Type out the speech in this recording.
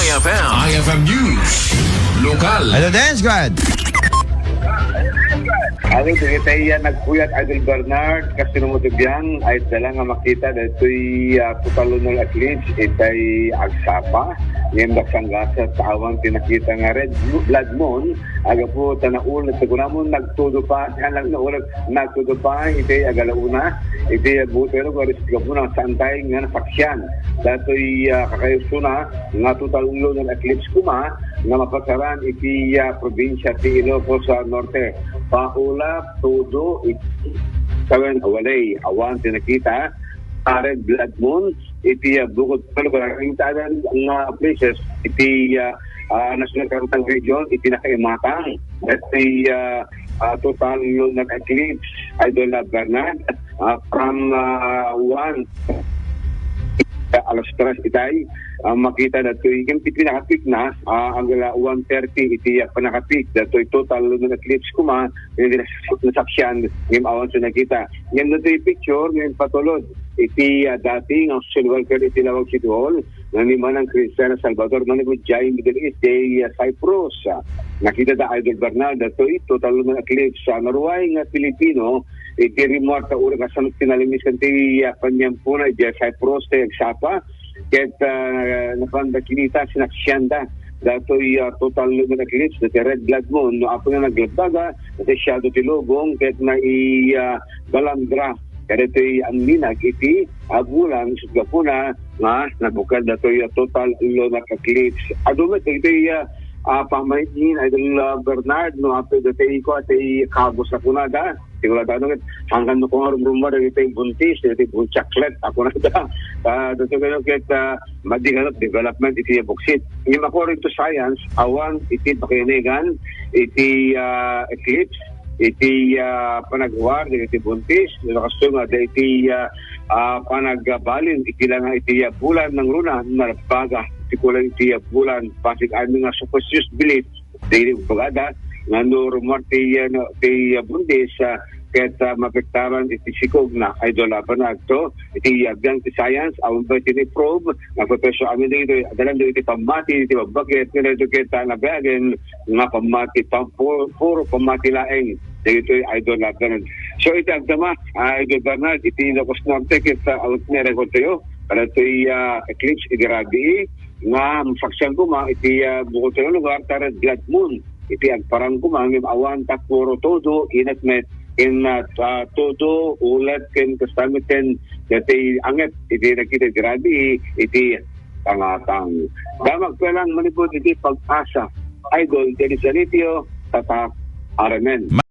IFM News. Lokal. Hello, Dance Squad. Ano, tayo nagpuyat Idol Bernard kasi numutubyan ay dala nga makita dato'y tutalunol eclipse itay agsapa ngayon baksangasa sa awang tinakita nga red blood moon aga po tanaul na tagunamon nagtudo pa lang na ulag nagtudo pa itay agalauna itay butero garis gabuna santay nga napaksyan dato'y kakayusuna nga tutalunol eclipse kuma nga mapasaran iti probinsya ti Ilocos sa norte paula todo sawen awalay awan tinakita red blood moon iti bukod palugaraing tadan nga places iti National Capital Region iti nakaimatang iti total lunar eclipse Idol Bernard from 1 alas 3 itay makita dato'y yung pinakapik na ang 1:30 iti panakapik dato'y total lunar eclipse kuma yung nasaksyan yung awan sa nakita yung dato'y picture yung patulod iti dating ang social worker iti Lawag City Hall ng lima ng Cristiano Salvador managudjay Middle East day Cyprus nakita da Idol Bernal dato'y total lunar eclipse naruway nga Pilipino iti remote ta ura kasanot tinalimis kanti panyampunan iti Cyprus tayo agsapa ket napandakinita sinaksiyanda dato'y total lunar eclipse dati red blood moon no apo na naglagdaga dati shadow ti lubong ket na balandra kaya ito'y anminag iti agulang sugapuna nga nabukad dato'y total lunar eclipse adumet ito'y pamahin Idol Bernard no apo dati ko ati kabos ako na da siguro tanong hanggang no kung rumor ito'y buntis ito'y bunchaklet ako na da dito kayo ket madiganap development iti buksit yung according to science awan iti pakinigan iti eclipse iti panagwar iti buntis nakasto nga iti panagbalin iti lang iti bulan ng luna nalapaga iti kulang iti bulan pasig ano nga superstitious belief iti pagada nga no rumor ti buntis ket mapektaran iti sikog na Idol Bernard to iti yagdang ti science awon ba iti probe nga professor amin dito adalan dito iti pamati iti babakit nga dito ket nabagen nga pamati puro pamati laeng dito Idol Bernard so iti agdama Idol Bernard iti Ilocos Norte ket out ni record tayo para ito'y eclipse iti rabi nga faksyan ko ma iti bukod sa lugar red blood moon iti agparang ko ma ng awan takpuro todo inatmet in todo ulat ken kastamiten dati anget iti nakita grabe iti tangatang damag pelang manipod iti pag-asa Idol Delisanitio tatak Aramen.